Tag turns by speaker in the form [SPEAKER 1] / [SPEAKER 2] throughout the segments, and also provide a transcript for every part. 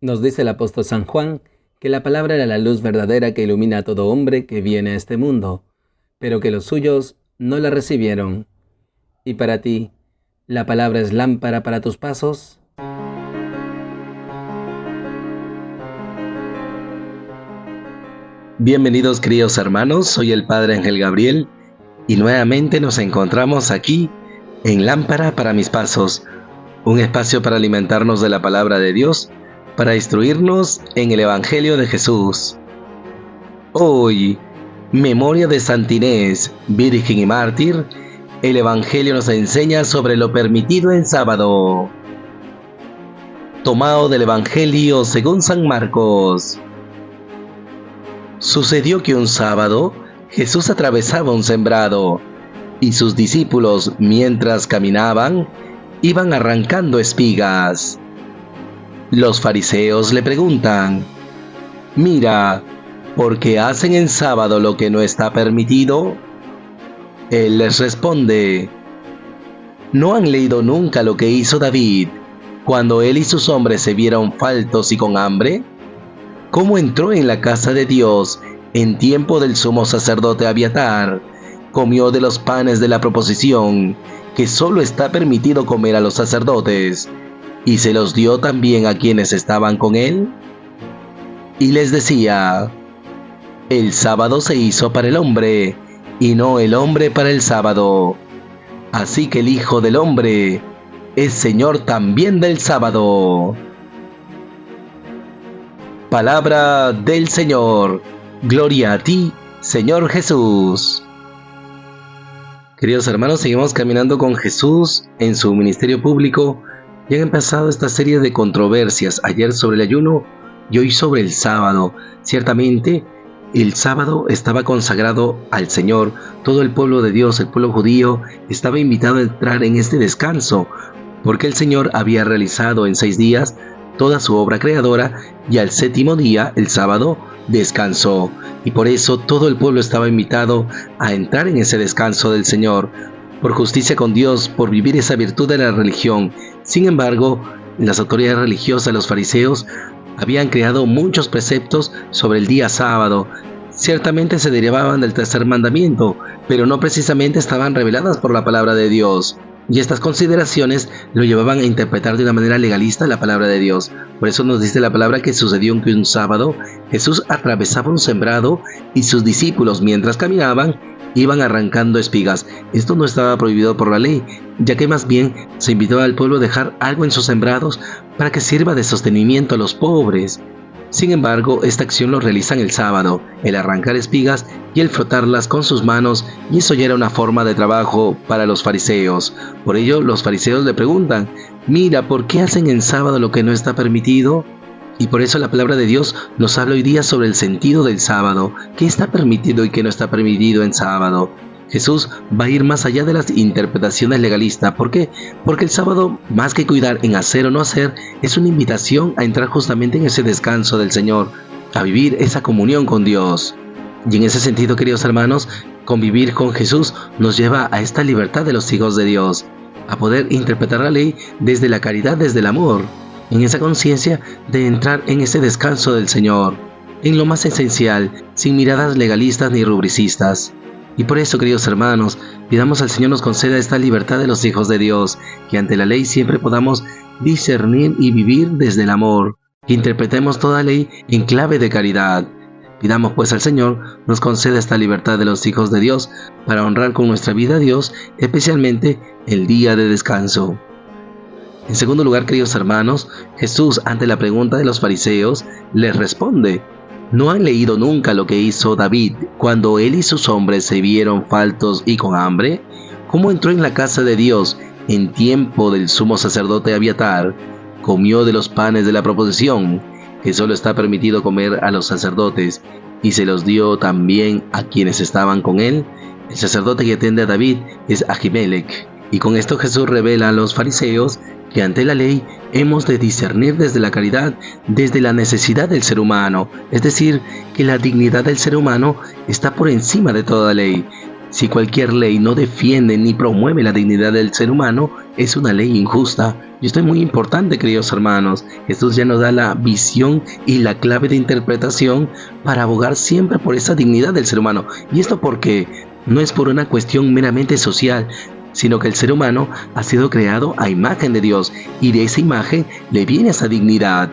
[SPEAKER 1] Nos dice el apóstol San Juan que la palabra era la luz verdadera que ilumina a todo hombre que viene a este mundo, pero que los suyos no la recibieron. ¿Y para ti, la palabra es lámpara para tus pasos?
[SPEAKER 2] Bienvenidos, queridos hermanos, soy el Padre Ángel Gabriel y nuevamente nos encontramos aquí en Lámpara para mis pasos, un espacio para alimentarnos de la palabra de Dios, para instruirnos en el Evangelio de Jesús. Hoy, memoria de Santa Inés, Virgen y Mártir, el Evangelio nos enseña sobre lo permitido en sábado. Tomado del Evangelio según San Marcos. Sucedió que un sábado Jesús atravesaba un sembrado y sus discípulos, mientras caminaban, iban arrancando espigas. Los fariseos le preguntan: «Mira, ¿por qué hacen en sábado lo que no está permitido?». Él les responde: «¿No han leído nunca lo que hizo David cuando él y sus hombres se vieron faltos y con hambre? ¿Cómo entró en la casa de Dios en tiempo del sumo sacerdote Abiatar? Comió de los panes de la proposición, que solo está permitido comer a los sacerdotes, y se los dio también a quienes estaban con él». Y les decía: «El sábado se hizo para el hombre, y no el hombre para el sábado. Así que el Hijo del Hombre es Señor también del sábado». Palabra del Señor. Gloria a ti, Señor Jesús. Queridos hermanos, seguimos caminando con Jesús en su ministerio público y han empezado esta serie de controversias, ayer sobre el ayuno y hoy sobre el sábado. Ciertamente, el sábado estaba consagrado al Señor. Todo el pueblo de Dios, el pueblo judío, estaba invitado a entrar en este descanso, porque el Señor había realizado en 6 días toda su obra creadora y al 7º día, el sábado, descansó. Y por eso todo el pueblo estaba invitado a entrar en ese descanso del Señor, por justicia con Dios, por vivir esa virtud de la religión. Sin embargo, las autoridades religiosas, los fariseos, habían creado muchos preceptos sobre el día sábado. Ciertamente se derivaban del tercer mandamiento, pero no precisamente estaban reveladas por la palabra de Dios. Y estas consideraciones lo llevaban a interpretar de una manera legalista la palabra de Dios. Por eso nos dice la palabra que sucedió que un sábado Jesús atravesaba un sembrado y sus discípulos, mientras caminaban, iban arrancando espigas. Esto no estaba prohibido por la ley, ya que más bien se invitó al pueblo a dejar algo en sus sembrados para que sirva de sostenimiento a los pobres. Sin embargo, esta acción lo realizan el sábado, el arrancar espigas y el frotarlas con sus manos, y eso ya era una forma de trabajo para los fariseos. Por ello, los fariseos le preguntan: «Mira, ¿por qué hacen en sábado lo que no está permitido?». Y por eso la palabra de Dios nos habla hoy día sobre el sentido del sábado, qué está permitido y qué no está permitido en sábado. Jesús va a ir más allá de las interpretaciones legalistas. ¿Por qué? Porque el sábado, más que cuidar en hacer o no hacer, es una invitación a entrar justamente en ese descanso del Señor, a vivir esa comunión con Dios. Y en ese sentido, queridos hermanos, convivir con Jesús nos lleva a esta libertad de los hijos de Dios, a poder interpretar la ley desde la caridad, desde el amor, en esa conciencia de entrar en ese descanso del Señor, en lo más esencial, sin miradas legalistas ni rubricistas. Y por eso, queridos hermanos, pidamos al Señor nos conceda esta libertad de los hijos de Dios, que ante la ley siempre podamos discernir y vivir desde el amor, que interpretemos toda ley en clave de caridad. Pidamos pues al Señor nos conceda esta libertad de los hijos de Dios para honrar con nuestra vida a Dios, especialmente el día de descanso. En segundo lugar, queridos hermanos, Jesús, ante la pregunta de los fariseos, les responde: «¿No han leído nunca lo que hizo David cuando él y sus hombres se vieron faltos y con hambre? ¿Cómo entró en la casa de Dios en tiempo del sumo sacerdote Abiatar? Comió de los panes de la proposición, que solo está permitido comer a los sacerdotes, y se los dio también a quienes estaban con él». El sacerdote que atiende a David es Ahimelech. Y con esto Jesús revela a los fariseos que ante la ley hemos de discernir desde la caridad, desde la necesidad del ser humano, es decir, que la dignidad del ser humano está por encima de toda ley. Si cualquier ley no defiende ni promueve la dignidad del ser humano, es una ley injusta. Y esto es muy importante, queridos hermanos. Jesús ya nos da la visión y la clave de interpretación para abogar siempre por esa dignidad del ser humano. Y esto porque no es por una cuestión meramente social, sino que el ser humano ha sido creado a imagen de Dios y de esa imagen le viene esa dignidad.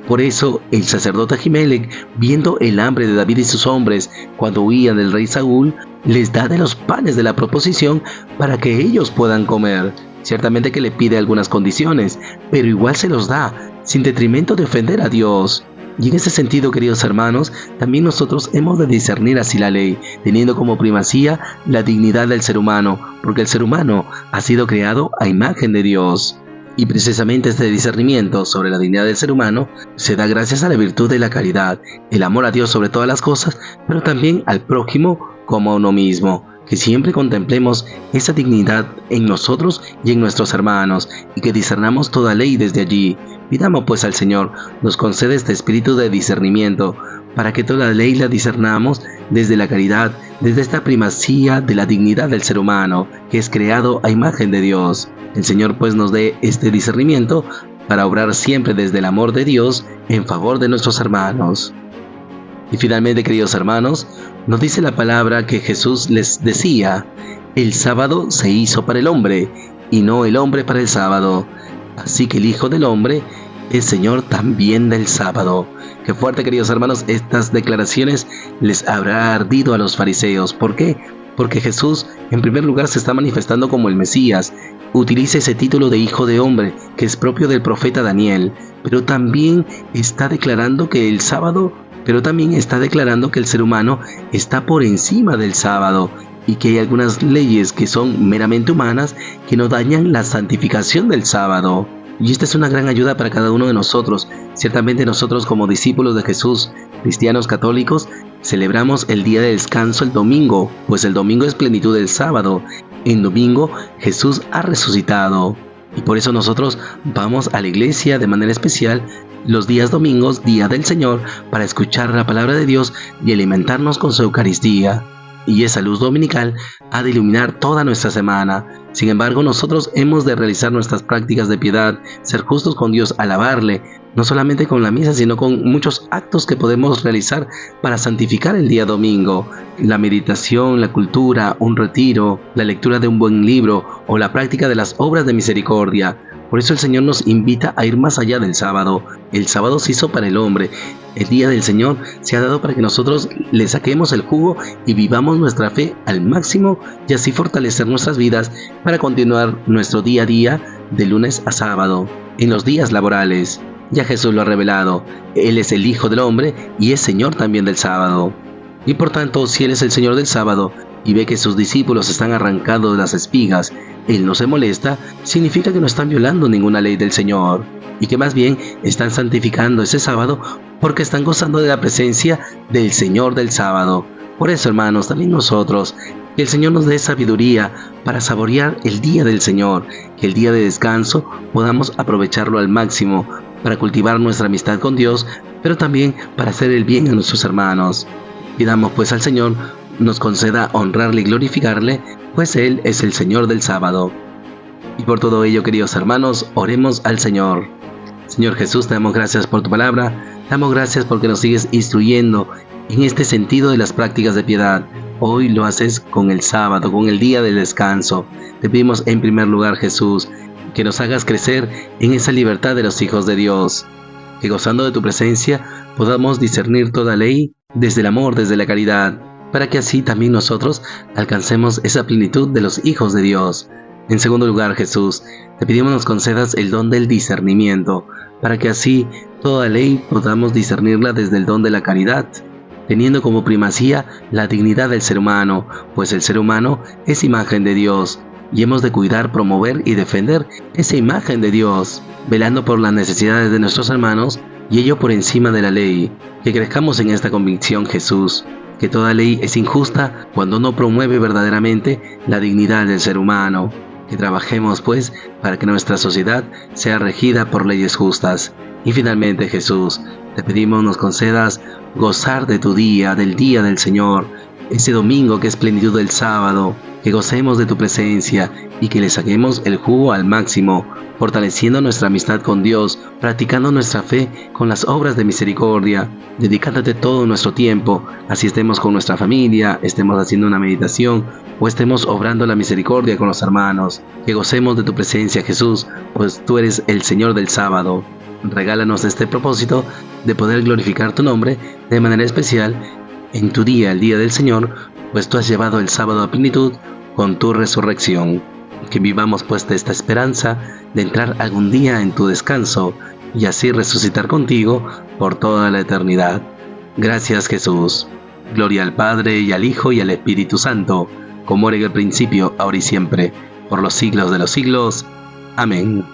[SPEAKER 2] Por eso el sacerdote Ahimelech, viendo el hambre de David y sus hombres cuando huían del rey Saúl, les da de los panes de la proposición para que ellos puedan comer. Ciertamente que le pide algunas condiciones, pero igual se los da, sin detrimento de ofender a Dios. Y en ese sentido, queridos hermanos, también nosotros hemos de discernir así la ley, teniendo como primacía la dignidad del ser humano, porque el ser humano ha sido creado a imagen de Dios. Y precisamente este discernimiento sobre la dignidad del ser humano se da gracias a la virtud de la caridad, el amor a Dios sobre todas las cosas, pero también al prójimo como a uno mismo. Que siempre contemplemos esa dignidad en nosotros y en nuestros hermanos, y que discernamos toda ley desde allí. Pidamos pues al Señor nos concede este espíritu de discernimiento, para que toda ley la discernamos desde la caridad, desde esta primacía de la dignidad del ser humano, que es creado a imagen de Dios. El Señor pues nos dé este discernimiento para obrar siempre desde el amor de Dios en favor de nuestros hermanos. Y finalmente, queridos hermanos, nos dice la palabra que Jesús les decía: el sábado se hizo para el hombre, y no el hombre para el sábado. Así que el Hijo del Hombre es Señor también del sábado. Qué fuerte, queridos hermanos, estas declaraciones les habrá ardido a los fariseos. ¿Por qué? Porque Jesús, en primer lugar, se está manifestando como el Mesías. Utiliza ese título de Hijo de Hombre, que es propio del profeta Daniel, pero también está declarando que el ser humano está por encima del sábado, y que hay algunas leyes que son meramente humanas que no dañan la santificación del sábado. Y esta es una gran ayuda para cada uno de nosotros. Ciertamente nosotros, como discípulos de Jesús, cristianos católicos, celebramos el día de descanso el domingo, pues el domingo es plenitud del sábado. En domingo Jesús ha resucitado, y por eso nosotros vamos a la iglesia de manera especial los días domingos, día del Señor, para escuchar la palabra de Dios y alimentarnos con su Eucaristía. Y esa luz dominical ha de iluminar toda nuestra semana. Sin embargo, nosotros hemos de realizar nuestras prácticas de piedad, ser justos con Dios, alabarle, no solamente con la misa, sino con muchos actos que podemos realizar para santificar el día domingo. La meditación, la cultura, un retiro, la lectura de un buen libro o la práctica de las obras de misericordia. Por eso el Señor nos invita a ir más allá del sábado. El sábado se hizo para el hombre. El día del Señor se ha dado para que nosotros le saquemos el jugo y vivamos nuestra fe al máximo, y así fortalecer nuestras vidas para continuar nuestro día a día de lunes a sábado, en los días laborales. Ya Jesús lo ha revelado. Él es el Hijo del Hombre y es Señor también del sábado. Y por tanto, si Él es el Señor del sábado y ve que sus discípulos están arrancando las espigas, Él no se molesta, significa que no están violando ninguna ley del Señor, y que más bien están santificando ese sábado porque están gozando de la presencia del Señor del sábado. Por eso, hermanos, también nosotros, que el Señor nos dé sabiduría para saborear el día del Señor, que el día de descanso podamos aprovecharlo al máximo para cultivar nuestra amistad con Dios, pero también para hacer el bien a nuestros hermanos. Pidamos pues al Señor nos conceda honrarle y glorificarle, pues Él es el Señor del sábado. Y por todo ello, queridos hermanos, oremos al Señor. Señor Jesús, te damos gracias por tu palabra, te damos gracias porque nos sigues instruyendo en este sentido de las prácticas de piedad. Hoy lo haces con el sábado, con el día del descanso. Te pedimos en primer lugar, Jesús, que nos hagas crecer en esa libertad de los hijos de Dios, que gozando de tu presencia podamos discernir toda ley desde el amor, desde la caridad, para que así también nosotros alcancemos esa plenitud de los hijos de Dios. En segundo lugar, Jesús, te pedimos nos concedas el don del discernimiento, para que así toda ley podamos discernirla desde el don de la caridad, teniendo como primacía la dignidad del ser humano, pues el ser humano es imagen de Dios, y hemos de cuidar, promover y defender esa imagen de Dios, velando por las necesidades de nuestros hermanos, y ello por encima de la ley. Que crezcamos en esta convicción, Jesús, que toda ley es injusta cuando no promueve verdaderamente la dignidad del ser humano. Que trabajemos pues para que nuestra sociedad sea regida por leyes justas. Y finalmente, Jesús, te pedimos nos concedas gozar de tu día, del día del Señor, ese domingo que es plenitud del sábado, que gocemos de tu presencia y que le saquemos el jugo al máximo, fortaleciendo nuestra amistad con Dios, practicando nuestra fe con las obras de misericordia, dedicándote todo nuestro tiempo, así estemos con nuestra familia, estemos haciendo una meditación o estemos obrando la misericordia con los hermanos. Que gocemos de tu presencia, Jesús, pues tú eres el Señor del sábado. Regálanos este propósito de poder glorificar tu nombre de manera especial en tu día, el día del Señor, pues tú has llevado el sábado a plenitud con tu resurrección. Que vivamos pues de esta esperanza de entrar algún día en tu descanso y así resucitar contigo por toda la eternidad. Gracias, Jesús. Gloria al Padre y al Hijo y al Espíritu Santo, como era en el principio, ahora y siempre, por los siglos de los siglos. Amén.